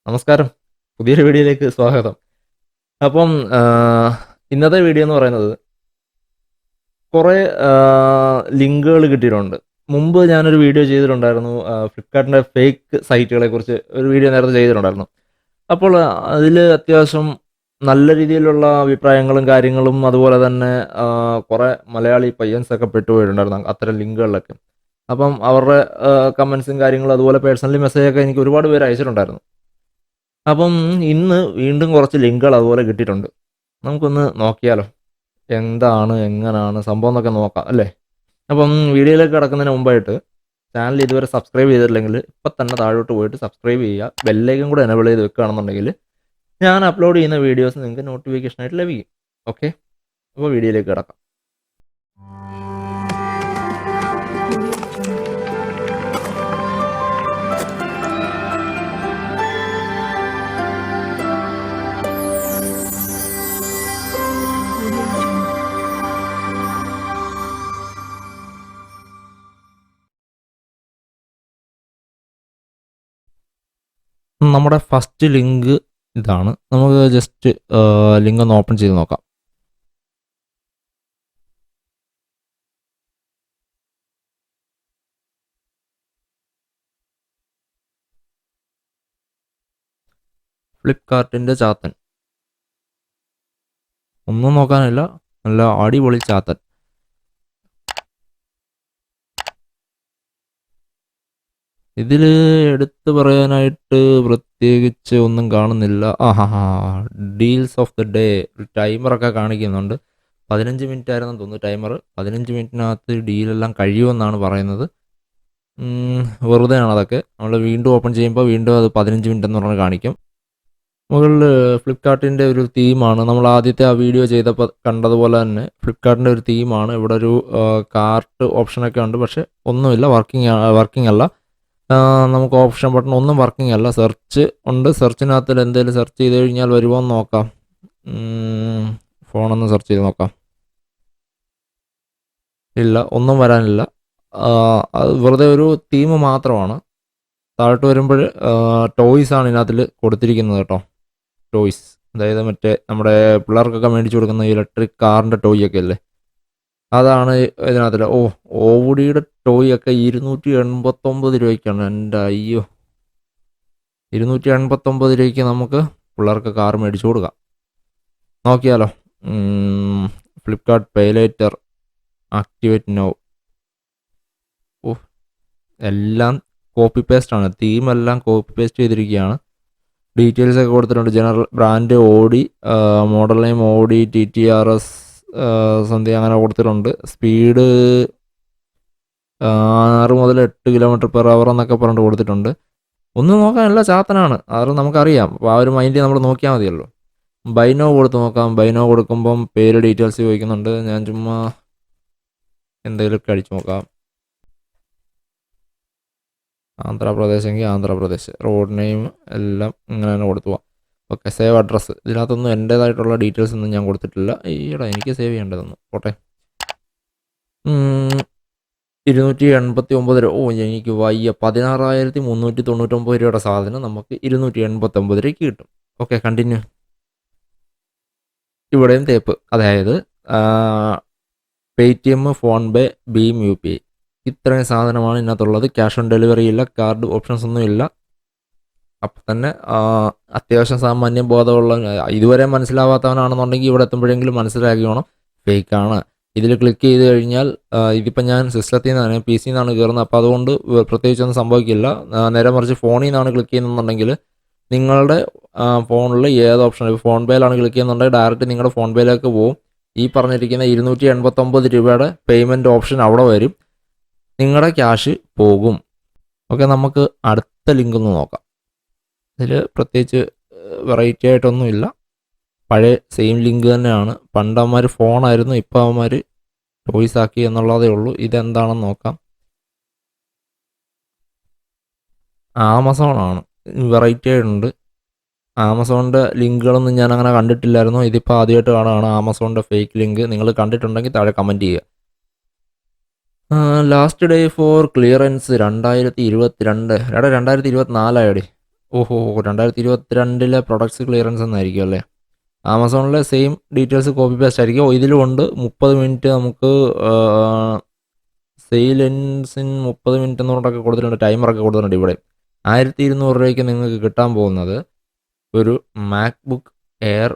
നമസ്കാരം. പുതിയൊരു വീഡിയോയിലേക്ക് സ്വാഗതം. അപ്പം ഇന്നത്തെ വീഡിയോ എന്ന് പറയുന്നത് കുറേ ലിങ്കുകൾ കിട്ടിയിട്ടുണ്ട്. മുമ്പ് ഞാനൊരു വീഡിയോ ചെയ്തിട്ടുണ്ടായിരുന്നു. ഫ്ലിപ്കാർട്ടിൻ്റെ ഫേക്ക് സൈറ്റുകളെക്കുറിച്ച് ഒരു വീഡിയോ നേരത്തെ ചെയ്തിട്ടുണ്ടായിരുന്നു. അപ്പോൾ അതിൽ അത്യാവശ്യം നല്ല രീതിയിലുള്ള അഭിപ്രായങ്ങളും കാര്യങ്ങളും അതുപോലെ തന്നെ കുറേ മലയാളി പയ്യൻസൊക്കെ പെട്ടുപോയിട്ടുണ്ടായിരുന്നു അത്തരം ലിങ്കുകളിലൊക്കെ. അപ്പം അവരുടെ കമൻസും കാര്യങ്ങളും അതുപോലെ പേഴ്സണലി മെസ്സേജൊക്കെ എനിക്ക് ഒരുപാട് പേര് അയച്ചിട്ടുണ്ടായിരുന്നു. അപ്പം ഇന്ന് വീണ്ടും കുറച്ച് ലിങ്കുകൾ അതുപോലെ കിട്ടിയിട്ടുണ്ട്. നമുക്കൊന്ന് നോക്കിയാലോ? എന്താണ്? എങ്ങനാണ്? സംഭവം എന്നൊക്കെ നോക്കാം അല്ലേ? അപ്പം വീഡിയോയിലേക്ക് കടക്കുന്നതിന് മുമ്പായിട്ട് ചാനൽ ഇതുവരെ സബ്സ്ക്രൈബ് ചെയ്തിട്ടില്ലെങ്കിൽ ഇപ്പം തന്നെ താഴോട്ട് പോയിട്ട് സബ്സ്ക്രൈബ് ചെയ്യുക. ബെല്ലൈക്കൺ കൂടെ എനേബിൾ ചെയ്ത് വെക്കുകയാണെന്നുണ്ടെങ്കിൽ ഞാൻ അപ്ലോഡ് ചെയ്യുന്ന വീഡിയോസ് നിങ്ങൾക്ക് നോട്ടിഫിക്കേഷനായിട്ട് ലഭിക്കും. ഓക്കെ? അപ്പോൾ വീഡിയോയിലേക്ക് കിടക്കാം. നമ്മുടെ ഫസ്റ്റ് ലിങ്ക് ഇതാണ്. നമുക്ക് ജസ്റ്റ് ലിങ്ക് ഒന്ന് ഓപ്പൺ ചെയ്ത് നോക്കാം. ഫ്ലിപ്കാർട്ടിൻ്റെ ചാത്തൻ. ഒന്നും നോക്കാനില്ല, നല്ല അടിപൊളി ചാത്തൻ. ഇതിൽ എടുത്തു പറയാനായിട്ട് പ്രത്യേകിച്ച് ഒന്നും കാണുന്നില്ല. ഡീൽസ് ഓഫ് ദ ഡേ ടൈമറൊക്കെ കാണിക്കുന്നുണ്ട്. 15 മിനിറ്റ് ആയിരുന്നു തോന്നുന്നു ടൈമർ. 15 മിനിറ്റിനകത്ത് ഡീലെല്ലാം കഴിയുമെന്നാണ് പറയുന്നത്. വെറുതെയാണ് അതൊക്കെ. നമ്മൾ വീണ്ടും ഓപ്പൺ ചെയ്യുമ്പോൾ വീണ്ടും അത് 15 മിനിറ്റ് എന്ന് പറഞ്ഞ് കാണിക്കും. മുകളിൽ ഫ്ലിപ്കാർട്ടിൻ്റെ ഒരു തീമാണ്. നമ്മൾ ആദ്യത്തെ ആ വീഡിയോ ചെയ്തപ്പോൾ കണ്ടതുപോലെ തന്നെ ഫ്ലിപ്കാർട്ടിൻ്റെ ഒരു തീമാണ്. ഇവിടെ ഒരു കാർട്ട് ഓപ്ഷനൊക്കെ ഉണ്ട്, പക്ഷേ ഒന്നുമില്ല, വർക്കിംഗ് അല്ല. നമുക്ക് ഓപ്ഷൻ ബട്ടൺ ഒന്നും വർക്കിംഗ് അല്ല. സെർച്ച് ഉണ്ട്. സെർച്ചിനകത്തിൽ എന്തെങ്കിലും സെർച്ച് ചെയ്ത് കഴിഞ്ഞാൽ വരുമോ എന്ന് നോക്കാം. ഫോണൊന്ന് സെർച്ച് ചെയ്ത് നോക്കാം. ഇല്ല, ഒന്നും വരാനില്ല. അത് വെറുതെ ഒരു തീം മാത്രമാണ്. താഴോട്ട് വരുമ്പോൾ ടോയ്സ് ആണ് ഇതിനകത്തിൽ കൊടുത്തിരിക്കുന്നത് കേട്ടോ. ടോയ്സ്, അതായത് മറ്റേ നമ്മുടെ പിള്ളേർക്കൊക്കെ മേടിച്ചു കൊടുക്കുന്ന ഇലക്ട്രിക് കാറിൻ്റെ ടോയ് ഒക്കെ അല്ലേ, അതാണ് ഇതിനകത്തിൽ. ഓഡിയുടെ ടോയ് ഒക്കെ 289 രൂപയ്ക്കാണ്. എൻ്റെ അയ്യോ, 289 രൂപയ്ക്ക് നമുക്ക് പിള്ളേർക്ക് കാർ മേടിച്ചു കൊടുക്കാം. നോക്കിയാലോ? Flipkart pay later activate now. എല്ലാം കോപ്പി പേസ്റ്റാണ്. തീമെല്ലാം കോപ്പി പേസ്റ്റ് ചെയ്തിരിക്കുകയാണ്. ഡീറ്റെയിൽസ് ഒക്കെ കൊടുത്തിട്ടുണ്ട്. General brand Audi, model name Audi TTRS something അങ്ങനെ കൊടുത്തിട്ടുണ്ട്. സ്പീഡ് 6 മുതൽ 8 km/h എന്നൊക്കെ പറഞ്ഞിട്ട് കൊടുത്തിട്ടുണ്ട്. ഒന്നും നോക്കാനല്ല, ചാത്തനാണ്, അത് നമുക്കറിയാം. അപ്പോൾ ആ ഒരു മൈൻഡിൽ നമ്മൾ നോക്കിയാൽ മതിയല്ലോ. ബൈനോ കൊടുത്ത് നോക്കാം. ബൈനോ കൊടുക്കുമ്പം പേര് ഡീറ്റെയിൽസ് ചോദിക്കുന്നുണ്ട്. ഞാൻ ചുമ്മാ എന്തെങ്കിലുമൊക്കെ അടിച്ചു നോക്കാം. ആന്ധ്രാപ്രദേശെങ്കിൽ ആന്ധ്രാപ്രദേശ്, റോഡ് നെയിം എല്ലാം ഇങ്ങനെ തന്നെ കൊടുത്തു പോവാം. Okay, save address. ഇതിനകത്തൊന്നും എൻ്റേതായിട്ടുള്ള ഡീറ്റെയിൽസ് ഒന്നും ഞാൻ കൊടുത്തിട്ടില്ല. ഈടാ, എനിക്ക് സേവ് ചെയ്യേണ്ടതൊന്നും പോട്ടെ. 289 രൂപ. എനിക്ക് വയ്യ. 16,399 രൂപയുടെ സാധനം നമുക്ക് 289 രൂപയ്ക്ക് കിട്ടും. Okay, continue. ഇവിടെയും തേപ്പ്. അതായത് പേടിഎം, ഫോൺപേ, ഭീം UPI, ഇത്രയും സാധനമാണ് ഇതിനകത്തുള്ളത്. ക്യാഷ് ഓൺ ഡെലിവറി ഇല്ല, കാർഡ് ഓപ്ഷൻസ് ഒന്നും ഇല്ല. അപ്പം തന്നെ അത്യാവശ്യം സാമാന്യ ബോധമുള്ള, ഇതുവരെ മനസ്സിലാവാത്തവനാണെന്നുണ്ടെങ്കിൽ ഇവിടെ എത്തുമ്പോഴെങ്കിലും മനസ്സിലാക്കിയോണം ഫേക്കാണ്. ഇതിൽ ക്ലിക്ക് ചെയ്ത് കഴിഞ്ഞാൽ ഇതിപ്പോൾ ഞാൻ സിസ്റ്റത്തിൽ നിന്നാണ്, PC നിന്നാണ് കയറുന്നത്. അപ്പോൾ അതുകൊണ്ട് പ്രത്യേകിച്ചൊന്നും സംഭവിക്കില്ല. നേരെ മറിച്ച് ഫോണിൽ നിന്നാണ് ക്ലിക്ക് ചെയ്യുന്നുണ്ടെങ്കിൽ നിങ്ങളുടെ ഫോണിൽ ഏത് ഓപ്ഷൻ, ഇപ്പോൾ ഫോൺ പേയിലാണ് ക്ലിക്ക് ചെയ്യുന്നുണ്ടെങ്കിൽ ഡയറക്റ്റ് നിങ്ങളുടെ ഫോൺ പേയിലേക്ക് പോകും. ഈ പറഞ്ഞിരിക്കുന്ന 289 രൂപയുടെ പേയ്മെൻറ്റ് ഓപ്ഷൻ അവിടെ വരും. നിങ്ങളുടെ ക്യാഷ് പോകും. ഓക്കെ, നമുക്ക് അടുത്ത ലിങ്ക് ഒന്ന് നോക്കാം. ഇതിൽ പ്രത്യേകിച്ച് വെറൈറ്റി ആയിട്ടൊന്നുമില്ല. പഴയ സെയിം ലിങ്ക് തന്നെയാണ്. പണ്ട് അവന്മാർ ഫോണായിരുന്നു, ഇപ്പോൾ അവന്മാർ ടോയ്സ് ആക്കി എന്നുള്ളതേ ഉള്ളൂ. ഇതെന്താണെന്ന് നോക്കാം. ആമസോണാണ്. വെറൈറ്റി ആയിട്ടുണ്ട്. ആമസോണിൻ്റെ ലിങ്കുകളൊന്നും ഞാൻ അങ്ങനെ കണ്ടിട്ടില്ലായിരുന്നു. ഇതിപ്പോൾ ആദ്യമായിട്ട് കാണുകയാണ് ആമസോണിൻ്റെ ഫേക്ക് ലിങ്ക്. നിങ്ങൾ കണ്ടിട്ടുണ്ടെങ്കിൽ താഴെ കമൻറ്റ് ചെയ്യുക. Last day for clearance 2022. 2024 ആയടി. ഓഹോ, 2022 പ്രൊഡക്ട്സ് ക്ലിയറൻസ് എന്നായിരിക്കും അല്ലേ? ആമസോണിലെ സെയിം ഡീറ്റെയിൽസ് കോപ്പി പേസ്റ്റ് ആയിരിക്കും. ഇതിലും ഉണ്ട് 30 മിനിറ്റ് നമുക്ക് സെയിൽ എൻഡ്സ് ഇൻ 30 മിനിറ്റ് എന്നുകൊണ്ടൊക്കെ കൊടുത്തിട്ടുണ്ട്, ടൈമറൊക്കെ കൊടുത്തിട്ടുണ്ട്. ഇവിടെ 1200 രൂപയ്ക്ക് നിങ്ങൾക്ക് കിട്ടാൻ പോകുന്നത് ഒരു മാക്ബുക്ക് എയർ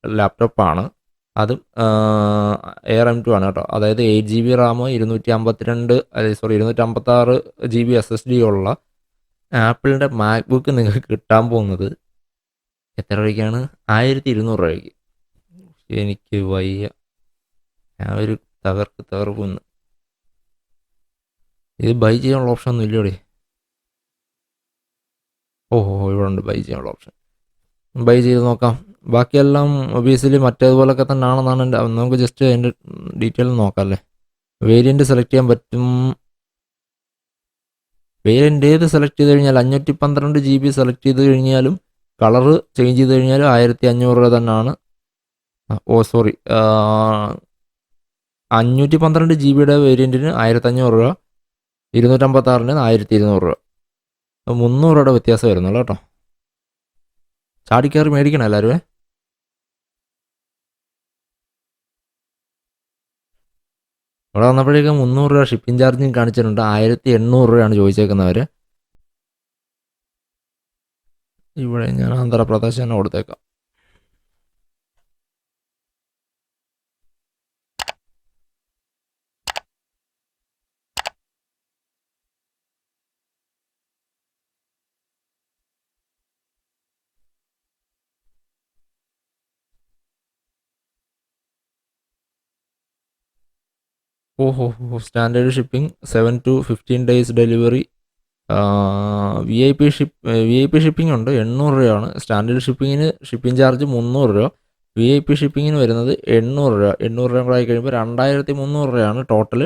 ലാപ്ടോപ്പാണ്. അതും എയർ M2 ആണ് കേട്ടോ. അതായത് 8 GB റാം, 256 GB SSD ഉള്ള ആപ്പിളിൻ്റെ മാക്ബുക്ക് നിങ്ങൾക്ക് കിട്ടാൻ പോകുന്നത് എത്ര രൂപയ്ക്കാണ്? 1200 രൂപയ്ക്ക്. എനിക്ക് വയ്യ, ഞാൻ ഒരു തകർക്കുന്നു. ഇത് ബൈ ചെയ്യാനുള്ള ഓപ്ഷൻ ഒന്നും ഇല്ലയോടെ? ഓഹോ, ഇവിടെ ഉണ്ട് ബൈ ചെയ്യാനുള്ള ഓപ്ഷൻ. ബൈ ചെയ്ത് നോക്കാം. ബാക്കിയെല്ലാം ഒബിയസ്ലി മറ്റേതുപോലൊക്കെ തന്നെ ആണെന്നാണ് നമുക്ക് ജസ്റ്റ് അതിൻ്റെ ഡീറ്റെയിൽ നോക്കാം അല്ലേ. വേരിയൻറ്റ് സെലക്ട് ചെയ്യാൻ പറ്റും. വേരിയൻ്റ് ഏത് സെലക്ട് ചെയ്ത് കഴിഞ്ഞാൽ 512 GB സെലക്ട് ചെയ്ത് കഴിഞ്ഞാലും കളറ് ചേഞ്ച് ചെയ്ത് കഴിഞ്ഞാലും 1500 രൂപ തന്നെയാണ്. സോറി, 512 GB വേരിയൻറ്റിന് 1500 രൂപ, 256-ന് 1200 രൂപ, 300 രൂപയുടെ വ്യത്യാസം വരുന്നുള്ളൂ കേട്ടോ. ചാടിക്കയറി മേടിക്കണം എല്ലാവരും. ഇവിടെ വന്നപ്പോഴേക്കും 300 രൂപ ഷിപ്പിംഗ് ചാർജും കാണിച്ചിട്ടുണ്ട്. 1800 രൂപയാണ് ചോദിച്ചേക്കുന്നവർ. ഇവിടെ ഞാൻ ആന്ധ്രാപ്രദേശ് തന്നെ കൊടുത്തേക്കാം. ഓഹോ, standard shipping 7 to 15 days delivery. VIP shipping ഉണ്ട്, 800 രൂപയാണ്. സ്റ്റാൻഡേർഡ് ഷിപ്പിങ്ങിന് ഷിപ്പിംഗ് ചാർജ് 300 രൂപ. VIP ഷിപ്പിങ്ങിന് വരുന്നത് 800 രൂപ. 800 രൂപ കൂടെ ആയി കഴിയുമ്പോൾ 2300 രൂപയാണ് ടോട്ടൽ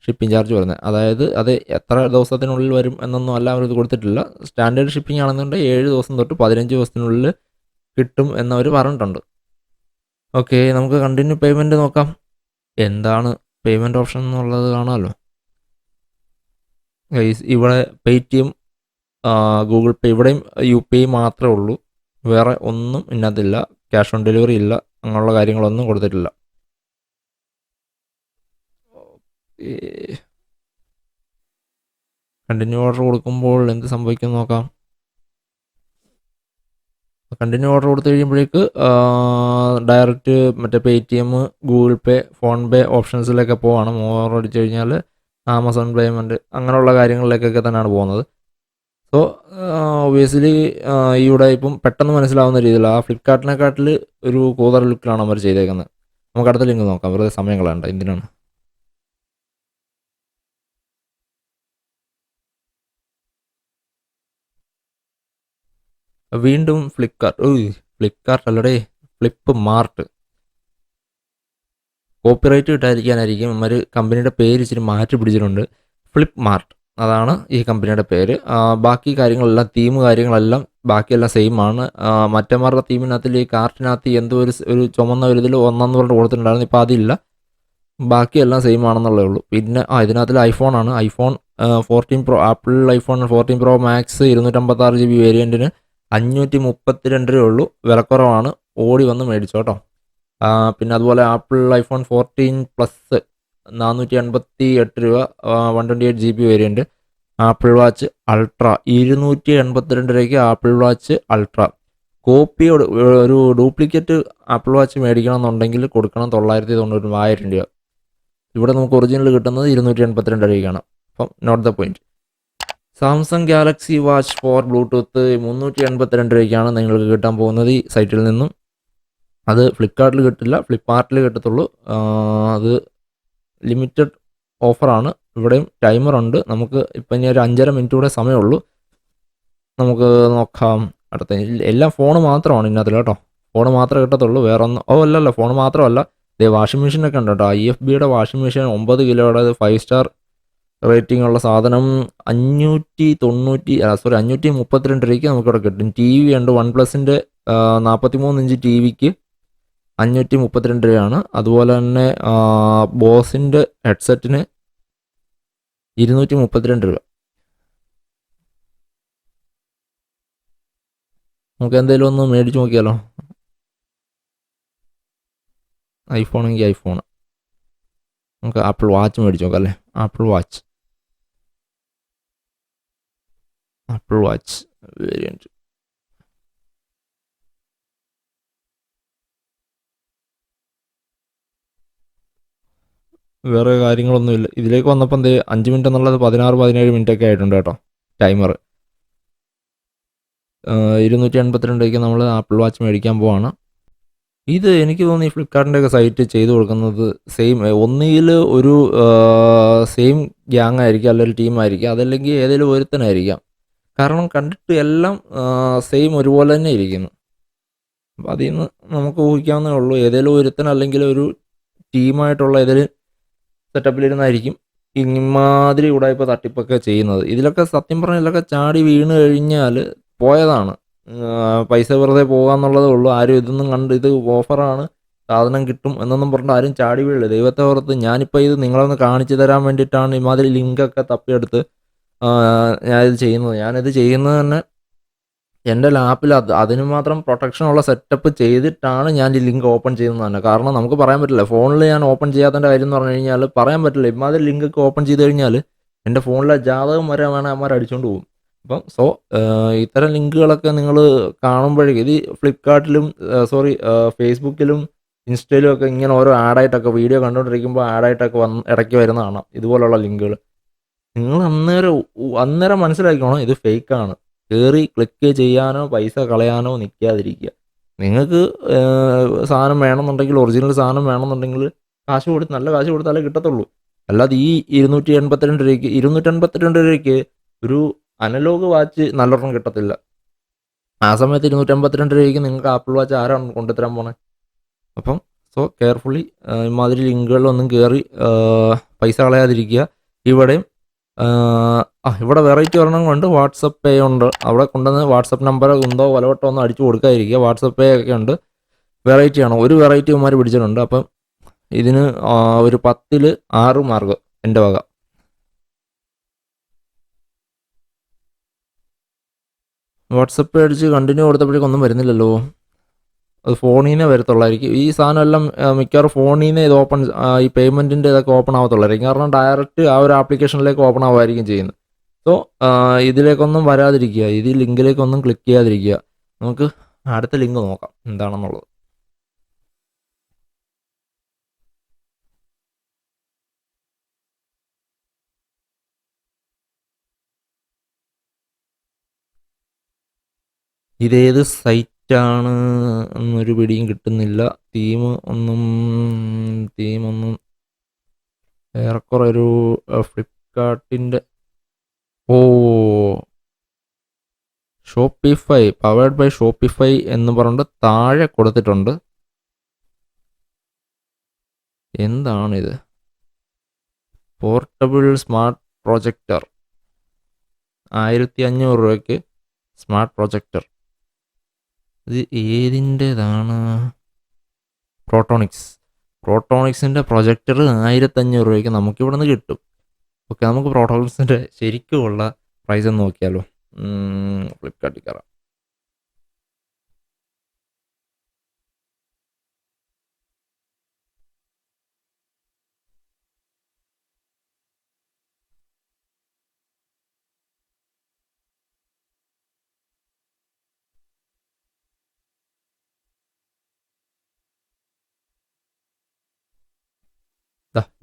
ഷിപ്പിംഗ് ചാർജ് വരുന്നത്. അതായത് അത് എത്ര ദിവസത്തിനുള്ളിൽ വരും എന്നൊന്നും അല്ല അവർ ഇത് കൊടുത്തിട്ടില്ല. സ്റ്റാൻഡേർഡ് ഷിപ്പിംഗ് ആണെന്നുണ്ടെങ്കിൽ 7 ദിവസം തൊട്ട് 15 ദിവസത്തിനുള്ളിൽ കിട്ടും എന്നവർ പറഞ്ഞിട്ടുണ്ട്. ഓക്കെ, നമുക്ക് കണ്ടിന്യൂ പേയ്മെൻറ്റ് നോക്കാം. എന്താണ് പേയ്മെൻറ്റ് ഓപ്ഷൻ എന്നുള്ളത് കാണാമല്ലോ. ഇവിടെ പേടിഎം, ഗൂഗിൾ പേ, ഇവിടെയും UPI മാത്രമേ ഉള്ളൂ. വേറെ ഒന്നും ഇതിനകത്തില്ല. ക്യാഷ് ഓൺ ഡെലിവറി ഇല്ല, അങ്ങനെയുള്ള കാര്യങ്ങളൊന്നും കൊടുത്തിട്ടില്ല. കണ്ടിന്യൂ ഓർഡർ കൊടുക്കുമ്പോൾ എന്ത് സംഭവിക്കും നോക്കാം. കണ്ടിന്യൂ ഓർഡർ കൊടുത്തു കഴിയുമ്പോഴേക്ക് ഡയറക്റ്റ് മറ്റേ പേടിഎം, ഗൂഗിൾ പേ, ഫോൺ പേ ഓപ്ഷൻസിലൊക്കെ പോവാണ്. മോർ അടിച്ചു കഴിഞ്ഞാൽ ആമസോൺ പേയ്മെൻറ്റ് അങ്ങനെയുള്ള കാര്യങ്ങളിലേക്കൊക്കെ തന്നെയാണ് പോകുന്നത്. സോ ഒബിയസ്ലി ഇവിടെ ഇപ്പം പെട്ടെന്ന് മനസ്സിലാവുന്ന രീതിയിൽ ആ ഫ്ലിപ്കാർട്ടിനെക്കാട്ടിൽ ഒരു കൂതറ ലുക്കിലാണ് അവർ ചെയ്തേക്കുന്നത്. നമുക്ക് അടുത്ത ലിങ്ക് നോക്കാം, വെറുതെ സമയം കളയണ്ട, എന്തിനാണ്. വീണ്ടും ഫ്ലിപ്കാർട്ട് അല്ലടേ, ഫ്ലിപ്പ് മാർട്ട്. കോപ്പിറൈറ്റ് കിട്ടാതിരിക്കാനായിരിക്കും അവർ കമ്പനിയുടെ പേര് ഇച്ചിരി മാറ്റി പിടിച്ചിട്ടുണ്ട്. ഫ്ലിപ്പ് മാർട്ട് അതാണ് ഈ കമ്പനിയുടെ പേര്. ബാക്കി കാര്യങ്ങളെല്ലാം കാര്യങ്ങളെല്ലാം ബാക്കിയെല്ലാം സെയിം ആണ്. മറ്റന്മാരുടെ തീമിനകത്തിൽ ഈ കാർട്ടിനകത്ത് എന്തോ ഒരു ചുമന്ന ഒരു ഇതിൽ ഒന്നെന്ന് പറഞ്ഞിട്ട് കൊടുത്തിട്ടുണ്ടായിരുന്നു. ഇപ്പോൾ അതില്ല, ബാക്കിയെല്ലാം സെയിം ആണെന്നുള്ളേ ഉള്ളൂ. പിന്നെ ഇതിനകത്തിൽ ഐഫോണാണ്. IPhone 14 pro, Apple iPhone 14 pro max 256 GB വേരിയൻറ്റിന് 532 രൂപയേ ഉള്ളൂ. വിലക്കുറവാണ്, ഓടി വന്ന് മേടിച്ചോ കേട്ടോ. പിന്നെ അതുപോലെ ആപ്പിൾ ഐഫോൺ 14 പ്ലസ് 488 രൂപ, 128 GB variant. Apple watch ultra 282 രൂപയ്ക്ക് ആപ്പിൾ വാച്ച് അൾട്ര. കോപ്പിയോട് ഒരു ഡ്യൂപ്ലിക്കേറ്റ് ആപ്പിൾ വാച്ച് മേടിക്കണം എന്നുണ്ടെങ്കിൽ കൊടുക്കണം 990, 1000 രൂപ. ഇവിടെ നമുക്ക് ഒറിജിനൽ കിട്ടുന്നത് 282 രൂപയ്ക്കാണ്. അപ്പം note the point. Samsung Galaxy watch 4 Bluetooth 382 രൂപയ്ക്കാണ് നിങ്ങൾക്ക് കിട്ടാൻ പോകുന്നത് ഈ സൈറ്റിൽ നിന്നും. അത് ഫ്ലിപ്കാർട്ടിൽ കിട്ടില്ല, ഫ്ലിപ്പ്മാർട്ടിൽ കിട്ടത്തുള്ളൂ. അത് ലിമിറ്റഡ് ഓഫറാണ്. ഇവിടെയും ടൈമറുണ്ട്. നമുക്ക് ഇപ്പം ഇനി ഒരു 5.5 മിനിറ്റ് കൂടെ സമയമുള്ളൂ. നമുക്ക് നോക്കാം അടുത്ത. എല്ലാം ഫോണ് മാത്രമാണ് ഇതിനകത്തിൽ കേട്ടോ. ഫോണ് മാത്രമേ കിട്ടത്തുള്ളൂ, വേറെ ഒന്നും. അല്ലല്ല, ഫോൺ മാത്രമല്ല, വാഷിംഗ് മെഷീനൊക്കെ ഉണ്ട് കേട്ടോ. IFBയുടെ വാഷിംഗ് മെഷീൻ 9 കിലോയുടെ 5 സ്റ്റാർ റേറ്റിംഗ് ഉള്ള സാധനം 532 രൂപയ്ക്ക് നമുക്കിവിടെ കിട്ടും. TV ഉണ്ട്, OnePlusൻ്റെ 43 ഇഞ്ച് TVക്ക് 532 രൂപയാണ്. അതുപോലെ തന്നെ ബോസിൻ്റെ ഹെഡ്സെറ്റിന് 232 രൂപ. നമുക്ക് എന്തെങ്കിലും ഒന്ന് മേടിച്ച് നോക്കിയാലോ. ഐഫോൺ എങ്കിൽ ഐഫോൺ, നമുക്ക് ആപ്പിൾ വാച്ച് മേടിച്ച് നോക്കാം അല്ലേ. Apple watch variant. വേറെ കാര്യങ്ങളൊന്നുമില്ല. ഇതിലേക്ക് വന്നപ്പോൾ 5 മിനിറ്റ് എന്നുള്ളത് 16-17 മിനിറ്റ് ഒക്കെ ആയിട്ടുണ്ട് കേട്ടോ ടൈമർ. 282 നമ്മൾ ആപ്പിൾ വാച്ച് മേടിക്കാൻ പോവാണ്. ഇത് എനിക്ക് തോന്നി ഫ്ലിപ്കാർട്ടിൻ്റെ ഒക്കെ സൈറ്റ് ചെയ്ത് കൊടുക്കുന്നത് സെയിം, ഒന്നുകിൽ ഒരു സെയിം ഗ്യാങ് ആയിരിക്കും, അല്ലെങ്കിൽ ടീമായിരിക്കും, അതല്ലെങ്കിൽ ഏതെങ്കിലും ഒരുത്തനായിരിക്കാം. കാരണം കണ്ടിട്ട് എല്ലാം സെയിം ഒരുപോലെ തന്നെ ഇരിക്കുന്നു. അപ്പം അതിൽ നിന്ന് നമുക്ക് ഊഹിക്കാവുന്നേ ഉള്ളൂ, ഏതെങ്കിലും ഒരുത്തൻ അല്ലെങ്കിൽ ഒരു ടീമായിട്ടുള്ള ഏതെങ്കിലും സെറ്റപ്പിലിരുന്നായിരിക്കും ഇമാതിരി ഉടായിപ്പോൾ തട്ടിപ്പൊക്കെ ചെയ്യുന്നത്. ഇതിലൊക്കെ സത്യം പറഞ്ഞാൽ ഇതിലൊക്കെ ചാടി വീണ് കഴിഞ്ഞാൽ പോയതാണ്. പൈസ വെറുതെ പോകാമെന്നുള്ളതേ ഉള്ളൂ. ആരും ഇതൊന്നും കണ്ട് ഇത് ഓഫറാണ്, സാധനം കിട്ടും എന്നൊന്നും പറഞ്ഞിട്ട് ആരും ചാടി വീഴില്ല. ദൈവത്തെ ഓർത്ത് ഞാനിപ്പോൾ ഇത് നിങ്ങളൊന്ന് കാണിച്ചു തരാൻ വേണ്ടിയിട്ടാണ് ഇമാതിരി ലിങ്കൊക്കെ തപ്പിയെടുത്ത് ഞാനിത് ചെയ്യുന്നത് തന്നെ എൻ്റെ ലാപ്പിൽ അതിന് മാത്രം പ്രൊട്ടക്ഷനുള്ള സെറ്റപ്പ് ചെയ്തിട്ടാണ് ഞാൻ ഈ ലിങ്ക് ഓപ്പൺ ചെയ്യുന്നത് തന്നെ. കാരണം നമുക്ക് പറയാൻ പറ്റില്ല, ഫോണിൽ ഞാൻ ഓപ്പൺ ചെയ്യാത്തതിൻ്റെ കാര്യം എന്ന് പറഞ്ഞു കഴിഞ്ഞാൽ പറയാൻ പറ്റില്ല. ഇമാതിരി ലിങ്കൊക്കെ ഓപ്പൺ ചെയ്ത് കഴിഞ്ഞാൽ എൻ്റെ ഫോണിലെ ജാതകം വരെ വേണേൽ അമ്മമാർ അടിച്ചുകൊണ്ട് പോകും. അപ്പം ഇത്തരം ലിങ്കുകളൊക്കെ നിങ്ങൾ കാണുമ്പോഴേക്കും ഇത് ഫ്ലിപ്കാർട്ടിലും ഫേസ്ബുക്കിലും ഇൻസ്റ്റയിലും ഒക്കെ ഇങ്ങനെ ഓരോ ആഡായിട്ടൊക്കെ വീഡിയോ കണ്ടുകൊണ്ടിരിക്കുമ്പോൾ ആഡായിട്ടൊക്കെ ഇടയ്ക്ക് വരുന്ന കാണാം ഇതുപോലുള്ള ലിങ്കുകൾ. നിങ്ങൾ അന്നേരം മനസ്സിലാക്കണം ഇത് ഫേക്കാണ്. കയറി ക്ലിക്ക് ചെയ്യാനോ പൈസ കളയാനോ നിൽക്കാതിരിക്കുക. നിങ്ങൾക്ക് സാധനം വേണമെന്നുണ്ടെങ്കിൽ, ഒറിജിനൽ സാധനം വേണമെന്നുണ്ടെങ്കിൽ നല്ല കാശ് കൊടുത്താലേ കിട്ടത്തുള്ളൂ. അല്ലാതെ ഈ 282 രൂപയ്ക്ക് ഒരു അനലോഗ് വാച്ച് നല്ലൊരെണ്ണം കിട്ടത്തില്ല. ആ സമയത്ത് 252 രൂപയ്ക്ക് നിങ്ങൾക്ക് ആപ്പിൾ വാച്ച് ആരാണ് കൊണ്ടുതരാൻ പോണേ? അപ്പം കെയർഫുള്ളി ഇമാതിരി ലിങ്കുകളിലൊന്നും കയറി പൈസ കളയാതിരിക്കുക. ഇവിടെ വെറൈറ്റി ഒരെണ്ണം കൊണ്ട് വാട്സപ്പ് പേ ഉണ്ട്. അവിടെ കൊണ്ടുവന്ന് വാട്സപ്പ് നമ്പർ വലവട്ടോ ഒന്നും അടിച്ചു കൊടുക്കാതിരിക്കുക. വാട്സപ്പ് പേ ഒക്കെ ഉണ്ട്. വെറൈറ്റിയാണ്, ഒരു വെറൈറ്റി ഇവന്മാർ പിടിച്ചിട്ടുണ്ട്. അപ്പം ഇതിന് ഒരു 10-ൽ 6 മാർക്ക് എൻ്റെ വക. വാട്സപ്പ് പേ അടിച്ച് കണ്ടിന്യൂ കൊടുത്തപ്പോഴേക്കൊന്നും വരുന്നില്ലല്ലോ. അത് ഫോണിൽ നിന്നേ വരത്തുള്ളായിരിക്കും. ഈ സാധനം എല്ലാം മിക്കവാറും ഫോണിൽ നിന്നേ ഇത് ഓപ്പൺ, ഈ പേയ്മെൻറ്റിൻ്റെ ഇതൊക്കെ ഓപ്പൺ ആവത്തുള്ളായിരിക്കും. കാരണം ഡയറക്റ്റ് ആ ഒരു ആപ്ലിക്കേഷനിലേക്ക് ഓപ്പൺ ആവുമായിരിക്കും ചെയ്യുന്നത്. ഇതിലേക്കൊന്നും വരാതിരിക്കുക, ഈ ലിങ്കിലേക്കൊന്നും ക്ലിക്ക് ചെയ്യാതിരിക്കുക. നമുക്ക് അടുത്ത ലിങ്ക് നോക്കാം എന്താണെന്നുള്ളത്. ഇതേത് സൈറ്റാണ് എന്നൊരു പിടിയും കിട്ടുന്നില്ല. തീം ഒന്നും ഏറെക്കുറെ ഒരു ഫ്ലിപ്കാർട്ടിൻ്റെ ഷോപ്പിഫൈ, പവേർഡ് ബൈ ഷോപ്പിഫൈ എന്ന് പറഞ്ഞിട്ട് താഴെ കൊടുത്തിട്ടുണ്ട്. എന്താണിത്? പോർട്ടബിൾ സ്മാർട്ട് പ്രൊജക്ടർ 1500 രൂപയ്ക്ക് സ്മാർട്ട് പ്രൊജക്ടർ. ഇത് ഏതിൻ്റെതാണ്? പ്രോട്ടോണിക്സിൻ്റെ പ്രൊജക്ടർ 1500 രൂപയ്ക്ക് നമുക്കിവിടെ നിന്ന് കിട്ടും. ഓക്കെ, നമുക്ക് പ്രോട്ടോണിക്സിൻ്റെ ശരിക്കുമുള്ള പ്രൈസ് ഒന്ന് നോക്കിയാലോ. ഫ്ലിപ്കാർട്ടിൽ കയറാം.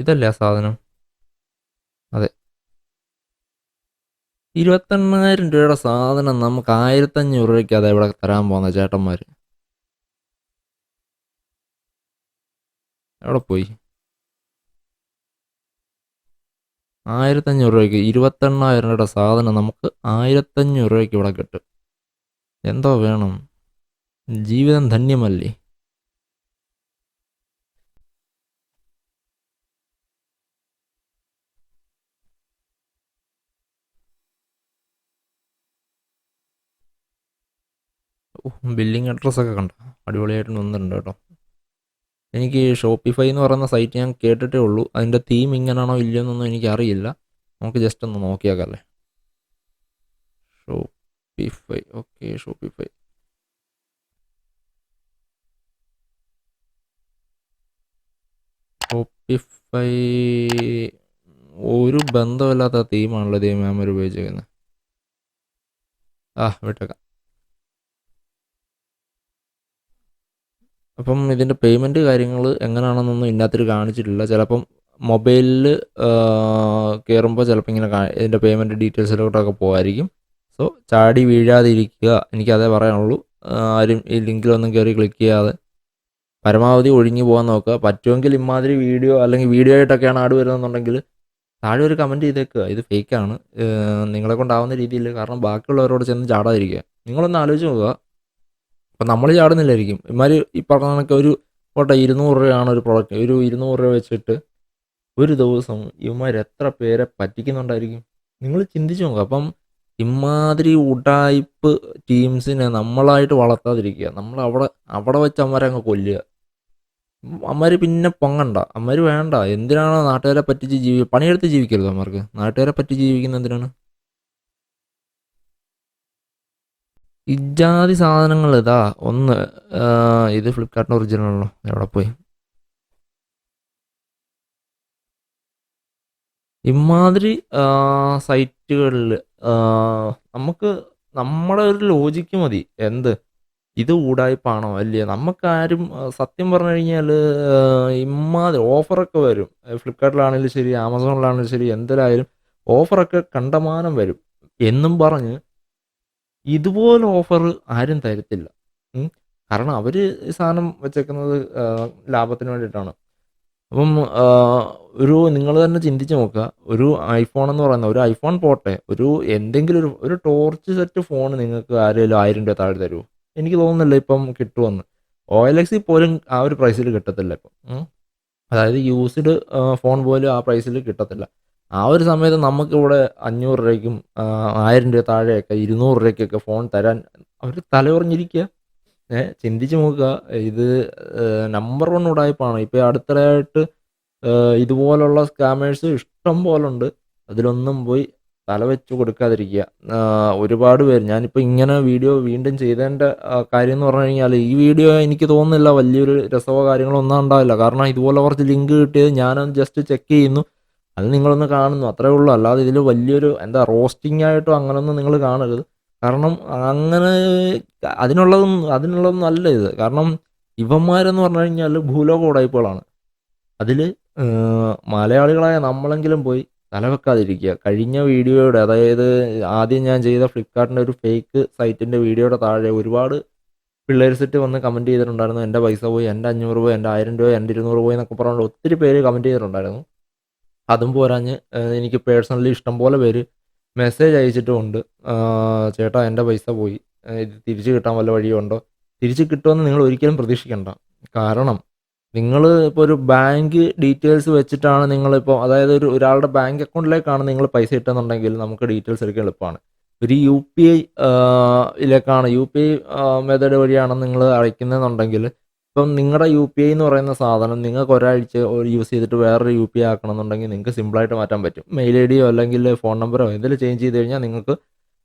ഇതല്ലേ ആ സാധനം? അതെ, 28,000 രൂപയുടെ സാധനം നമുക്ക് 1500 രൂപയ്ക്ക് അതെ ഇവിടെ തരാൻ പോകുന്ന ചേട്ടന്മാർ. എവിടെ പോയി? 1500 രൂപയ്ക്ക് 28,000 രൂപയുടെ സാധനം നമുക്ക് 1500 രൂപയ്ക്ക് ഇവിടെ കിട്ടും. എന്തോ വേണം? ജീവിതം ധന്യമല്ലേ? ബില്ലിംഗ് അഡ്രസ്സൊക്കെ കണ്ടോ? അടിപൊളിയായിട്ട് വന്നിട്ടുണ്ട് കേട്ടോ. എനിക്ക് ഷോപ്പിഫൈ എന്ന് പറയുന്ന സൈറ്റ് ഞാൻ കേട്ടിട്ടേ ഉള്ളൂ. അതിൻ്റെ തീം ഇങ്ങനെയാണോ ഇല്ലയെന്നൊന്നും എനിക്കറിയില്ല. നമുക്ക് ജസ്റ്റ് ഒന്ന് നോക്കിയാക്കല്ലേ. ഷോപ്പിഫൈ. ഓക്കെ, ഷോപ്പിഫൈ ഷോപ്പിഫൈ ഒരു ബന്ധമില്ലാത്ത തീമാണല്ലോ ദൈവമേ അവർ ഉപയോഗിച്ചേക്കുന്നത്. വിട്ടേക്കാം. അപ്പം ഇതിൻ്റെ പേയ്മെൻറ്റ് കാര്യങ്ങൾ എങ്ങനെയാണെന്നൊന്നും ഇതിനകത്ത് കാണിച്ചിട്ടില്ല. ചിലപ്പം മൊബൈലിൽ കയറുമ്പോൾ ചിലപ്പോൾ ഇങ്ങനെ ഇതിൻ്റെ പേയ്മെൻറ്റ് ഡീറ്റെയിൽസിലോട്ടൊക്കെ പോകുമായിരിക്കും. സോ ചാടി വീഴാതിരിക്കുക, എനിക്കതേ പറയാനുള്ളൂ. ആരും ഈ ലിങ്കിലൊന്നും കയറി ക്ലിക്ക് ചെയ്യാതെ പരമാവധി ഒഴിഞ്ഞു പോകാൻ നോക്കുക. പറ്റുമെങ്കിൽ ഇമാതിരി വീഡിയോ അല്ലെങ്കിൽ വീഡിയോ ആയിട്ടൊക്കെയാണ് ആഡ് വരുന്നതെന്നുണ്ടെങ്കിൽ താഴെ ഒരു കമൻറ്റ് ചെയ്തേക്കുക, ഇത് ഫേക്കാണ്, നിങ്ങളെ കൊണ്ടാവുന്ന രീതിയിൽ. കാരണം ബാക്കിയുള്ളവരോട് ചെന്ന് ചാടാതിരിക്കുക. നിങ്ങളൊന്ന് ആലോചിച്ച് നോക്കുക. അപ്പം നമ്മൾ ചാടുന്നില്ലായിരിക്കും. ഇമാർ ഈ പറഞ്ഞ കണക്ക് ഒരു 200 രൂപയാണ് ഒരു പ്രോഡക്റ്റ്. ഒരു 200 രൂപ വെച്ചിട്ട് ഒരു ദിവസം ഇവന്മാർ എത്ര പേരെ പറ്റിക്കുന്നുണ്ടായിരിക്കും? നിങ്ങൾ ചിന്തിച്ച് നോക്കുക. അപ്പം ഇമാതിരി ഉഡായിപ്പ് ടീംസിനെ നമ്മളായിട്ട് വളർത്താതിരിക്കുക. നമ്മൾ അവിടെ വെച്ച് അവന്മാരെ അങ്ങ് കൊല്ലുക. അവന്മാർ പിന്നെ പൊങ്ങണ്ട, അവന്മാർ വേണ്ട. എന്തിനാണ് നാട്ടുകാരെ പറ്റിച്ച് പണിയെടുത്ത് ജീവിക്കരുത് അവന്മാർക്ക്? നാട്ടുകാരെ പറ്റി ജീവിക്കുന്നത് എന്തിനാണ്? ഇജാതി സാധനങ്ങൾ ഇതാ ഒന്ന് ഇത് ഫ്ലിപ്കാർട്ടിൻ്റെ ഒറിജിനലാണല്ലോ, എവിടെ പോയി? ഇമാതിരി സൈറ്റുകളിൽ നമുക്ക് നമ്മുടെ ഒരു ലോജിക്ക് മതി. എന്ത് ഇത് ഊടായ്പാണോ അല്ലേ? നമുക്കാരും സത്യം പറഞ്ഞു കഴിഞ്ഞാൽ ഇമാതിരി ഓഫറൊക്കെ വരും. ഫ്ലിപ്കാർട്ടിലാണെങ്കിലും ശരി, ആമസോണിലാണെങ്കിലും ശരി, എന്തിലായാലും ഓഫറൊക്കെ കണ്ടമാനം വരും എന്നും പറഞ്ഞ് ഇതുപോലെ ഓഫർ ആരും തരത്തില്ല. കാരണം അവർ ഈ സാധനം വെച്ചേക്കുന്നത് ലാഭത്തിന് വേണ്ടിയിട്ടാണ്. അപ്പം നിങ്ങൾ തന്നെ ചിന്തിച്ച് നോക്കുക. ഒരു ഐഫോൺ എന്ന് പറയുന്ന ഒരു ഐഫോൺ പോട്ടെ, എന്തെങ്കിലും ഒരു ടോർച്ച് സെറ്റ് ഫോൺ നിങ്ങൾക്ക് ആരെങ്കിലും 1000 രൂപ താഴെ തരുമോ? എനിക്ക് തോന്നുന്നില്ല ഇപ്പം കിട്ടുമെന്ന്. OLX പോലും ആ ഒരു പ്രൈസിൽ കിട്ടത്തില്ല ഇപ്പം. അതായത് യൂസ്ഡ് ഫോൺ പോലും ആ പ്രൈസിൽ കിട്ടത്തില്ല. ആ ഒരു സമയത്ത് നമുക്കിവിടെ 500 രൂപയ്ക്കും 1000 രൂപ താഴെയൊക്കെ 200 രൂപയ്ക്കൊക്കെ ഫോൺ തരാൻ അവർ തലയുറഞ്ഞിരിക്കുക. ചിന്തിച്ച് നോക്കുക. ഇത് നമ്പർ 1 ഉടായിപ്പാണ്. ഇപ്പോൾ അടുത്തിടെയായിട്ട് ഇതുപോലുള്ള സ്കാമേഴ്സ് ഇഷ്ടം പോലുണ്ട്. അതിലൊന്നും പോയി തല വെച്ച് കൊടുക്കാതിരിക്കുക. ഒരുപാട് പേര്, ഞാനിപ്പോൾ ഇങ്ങനെ വീഡിയോ വീണ്ടും ചെയ്തതിൻ്റെ കാര്യം എന്ന് പറഞ്ഞു കഴിഞ്ഞാൽ, ഈ വീഡിയോ എനിക്ക് തോന്നുന്നില്ല വലിയൊരു രസമോ കാര്യങ്ങളോ ഒന്നും ഉണ്ടാവില്ല. കാരണം ഇതുപോലെ കുറച്ച് ലിങ്ക് കിട്ടിയത് ഞാനൊന്ന് ജസ്റ്റ് ചെക്ക് ചെയ്യുന്നു, അത് നിങ്ങളൊന്ന് കാണുന്നു, അത്രേ ഉള്ളൂ. അല്ലാതെ ഇതിൽ വലിയൊരു റോസ്റ്റിംഗ് ആയിട്ടോ അങ്ങനെയൊന്നും നിങ്ങൾ കാണരുത്. കാരണം അങ്ങനെ അതിനുള്ളതൊന്നും അല്ല ഇത്. കാരണം ഇവന്മാരെന്ന് പറഞ്ഞു കഴിഞ്ഞാൽ ഭൂലോക ഉടായിപ്പുകളാണ്. അതിൽ മലയാളികളായ നമ്മളെങ്കിലും പോയി തലവെക്കാതിരിക്കുക. കഴിഞ്ഞ വീഡിയോയുടെ, അതായത് ആദ്യം ഞാൻ ചെയ്ത ഫ്ലിപ്കാർട്ടിൻ്റെ ഒരു ഫേക്ക് സൈറ്റിൻ്റെ വീഡിയോയുടെ താഴെ ഒരുപാട് പിള്ളേർ സെറ്റ് വന്ന് കമൻറ്റ് ചെയ്തിട്ടുണ്ടായിരുന്നു. എൻ്റെ പൈസ പോയി, എൻ്റെ 500 രൂപ, എൻ്റെ 1000 രൂപ, എൻ്റെ 200 പോയി എന്നൊക്കെ പറഞ്ഞുകൊണ്ട് ഒത്തിരി പേര് കമൻറ്റ് ചെയ്തിട്ടുണ്ടായിരുന്നു. അതും പോരാഞ്ഞ് എനിക്ക് പേഴ്സണലി ഇഷ്ടംപോലെ പേര് മെസ്സേജ് അയച്ചിട്ടുമുണ്ട്. ചേട്ടാ എൻ്റെ പൈസ പോയി, ഇത് തിരിച്ച് കിട്ടാൻ വല്ല വഴിയുണ്ടോ? തിരിച്ച് കിട്ടുമെന്ന് നിങ്ങൾ ഒരിക്കലും പ്രതീക്ഷിക്കണ്ട. കാരണം നിങ്ങൾ ഇപ്പോൾ ഒരു ബാങ്ക് ഡീറ്റെയിൽസ് വെച്ചിട്ടാണ് നിങ്ങളിപ്പോൾ, അതായത് ഒരാളുടെ ബാങ്ക് അക്കൗണ്ടിലേക്കാണ് നിങ്ങൾ പൈസ ഇട്ടെന്നുണ്ടെങ്കിൽ നമുക്ക് ഡീറ്റെയിൽസ് എടുക്കാൻ എളുപ്പമാണ്. ഒരു UPI UPI മെത്തേഡ് വഴിയാണ് നിങ്ങൾ അയക്കുന്നതെന്നുണ്ടെങ്കിൽ, ഇപ്പം നിങ്ങളുടെ UPI എന്ന് പറയുന്ന സാധനം നിങ്ങൾക്ക് ഒരാഴ്ച യൂസ് ചെയ്തിട്ട് വേറൊരു UPI ആക്കണമെന്നുണ്ടെങ്കിൽ നിങ്ങൾക്ക് സിമ്പിളായിട്ട് മാറ്റാൻ പറ്റും. മെയിൽ ID യോ അല്ലെങ്കിൽ ഫോൺ നമ്പറോ എന്തെങ്കിലും ചേഞ്ച് ചെയ്ത് കഴിഞ്ഞാൽ നിങ്ങൾക്ക്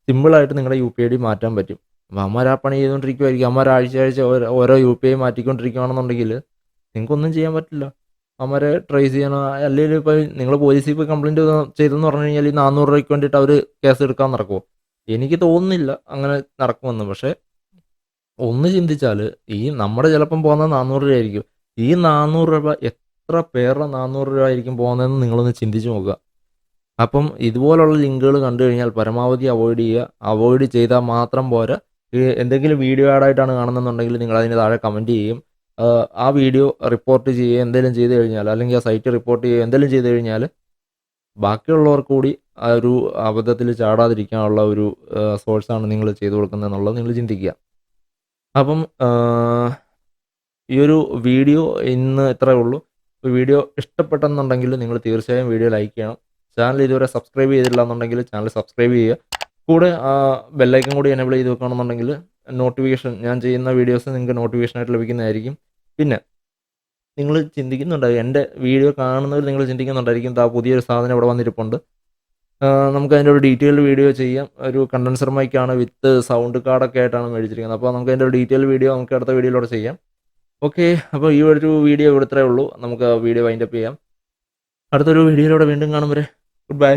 സിമ്പിളായിട്ട് നിങ്ങളുടെ UPI ID മാറ്റാൻ പറ്റും. അപ്പോൾ അമ്മമാർ ആ പണി ചെയ്തുകൊണ്ടിരിക്കുമായിരിക്കും. അമ്മമാർ ആഴ്ച ഓരോ UPI മാറ്റിക്കൊണ്ടിരിക്കുകയാണെന്നുണ്ടെങ്കിൽ നിങ്ങൾക്കൊന്നും ചെയ്യാൻ പറ്റില്ല. അവന്മാരെ ട്രേസ് ചെയ്യണം. അല്ലെങ്കിൽ ഇപ്പോൾ നിങ്ങൾ പോലീസിൽ പോയി കംപ്ലയിൻറ്റ് ചെയ്തെന്ന് പറഞ്ഞു കഴിഞ്ഞാൽ ഈ 400 രൂപയ്ക്ക് വേണ്ടിയിട്ട് അവർ കേസ് എടുക്കാൻ നടക്കുമോ? എനിക്ക് തോന്നുന്നില്ല അങ്ങനെ നടക്കുമെന്ന്. പക്ഷേ ഒന്ന് ചിന്തിച്ചാൽ നമ്മുടെ ചിലപ്പം പോകുന്നത് 400 രൂപ ആയിരിക്കും. ഈ 400 രൂപ എത്ര പേരുടെ 400 രൂപ ആയിരിക്കും പോകുന്നതെന്ന് നിങ്ങളൊന്ന് ചിന്തിച്ച് നോക്കുക. അപ്പം ഇതുപോലുള്ള ലിങ്കുകൾ കണ്ടു കഴിഞ്ഞാൽ പരമാവധി അവോയ്ഡ് ചെയ്യുക. അവോയ്ഡ് ചെയ്താൽ മാത്രം പോരാ, എന്തെങ്കിലും വീഡിയോ ആഡായിട്ടാണ് കാണുന്നതെന്നുണ്ടെങ്കിൽ നിങ്ങൾ അതിന് താഴെ കമൻറ്റ് ചെയ്യും. ആ വീഡിയോ റിപ്പോർട്ട് ചെയ്യുക എന്തെങ്കിലും ചെയ്ത് കഴിഞ്ഞാൽ, അല്ലെങ്കിൽ ആ സൈറ്റ് റിപ്പോർട്ട് ചെയ്യുക എന്തെങ്കിലും ചെയ്ത് കഴിഞ്ഞാൽ ബാക്കിയുള്ളവർക്ക് കൂടി ആ ഒരു അബദ്ധത്തിൽ ചാടാതിരിക്കാനുള്ള ഒരു സോഴ്സാണ് നിങ്ങൾ ചെയ്തു കൊടുക്കുന്നത് എന്നുള്ളത് നിങ്ങൾ ചിന്തിക്കുക. അപ്പം ഈ ഒരു വീഡിയോ ഇന്ന് ഇത്രയേ ഉള്ളൂ. വീഡിയോ ഇഷ്ടപ്പെട്ടെന്നുണ്ടെങ്കിൽ നിങ്ങൾ തീർച്ചയായും വീഡിയോ ലൈക്ക് ചെയ്യണം. ചാനൽ ഇതുവരെ സബ്സ്ക്രൈബ് ചെയ്തിട്ടില്ല എന്നുണ്ടെങ്കിൽ ചാനൽ സബ്സ്ക്രൈബ് ചെയ്യുക. കൂടെ ബെല്ലൈക്കൺ കൂടി എനേബിൾ ചെയ്ത് വെക്കുകയാണെന്നുണ്ടെങ്കിൽ നോട്ടിഫിക്കേഷൻ, ഞാൻ ചെയ്യുന്ന വീഡിയോസ് നിങ്ങൾക്ക് നോട്ടിഫിക്കേഷനായിട്ട് ലഭിക്കുന്നതായിരിക്കും. പിന്നെ നിങ്ങൾ ചിന്തിക്കുന്നുണ്ടാവും, എൻ്റെ വീഡിയോ കാണുന്നവർ നിങ്ങൾ ചിന്തിക്കുന്നുണ്ടായിരിക്കും, പുതിയൊരു സാധനം ഇവിടെ വന്നിരിപ്പുണ്ട്, നമുക്ക് അതിൻ്റെ ഒരു ഡീറ്റെയിൽഡ് വീഡിയോ ചെയ്യാം. ഒരു കണ്ടൻസർ മൈക്കാണ് വിത്ത് സൗണ്ട് കാർഡൊക്കെ ആയിട്ടാണ് മേടിച്ചിരിക്കുന്നത്. അപ്പോൾ നമുക്ക് അതിൻ്റെ ഒരു ഡീറ്റെയിൽ വീഡിയോ നമുക്ക് അടുത്ത വീഡിയോയിലൂടെ ചെയ്യാം. ഓക്കെ. അപ്പോൾ ഈ ഒരു വീഡിയോ ഇവിടെ ഇത്രയേ ഉള്ളൂ. നമുക്ക് വീഡിയോ വൈൻഡപ്പ് ചെയ്യാം. അടുത്തൊരു വീഡിയോയിലൂടെ വീണ്ടും കാണും വരെ ഗുഡ് ബൈ.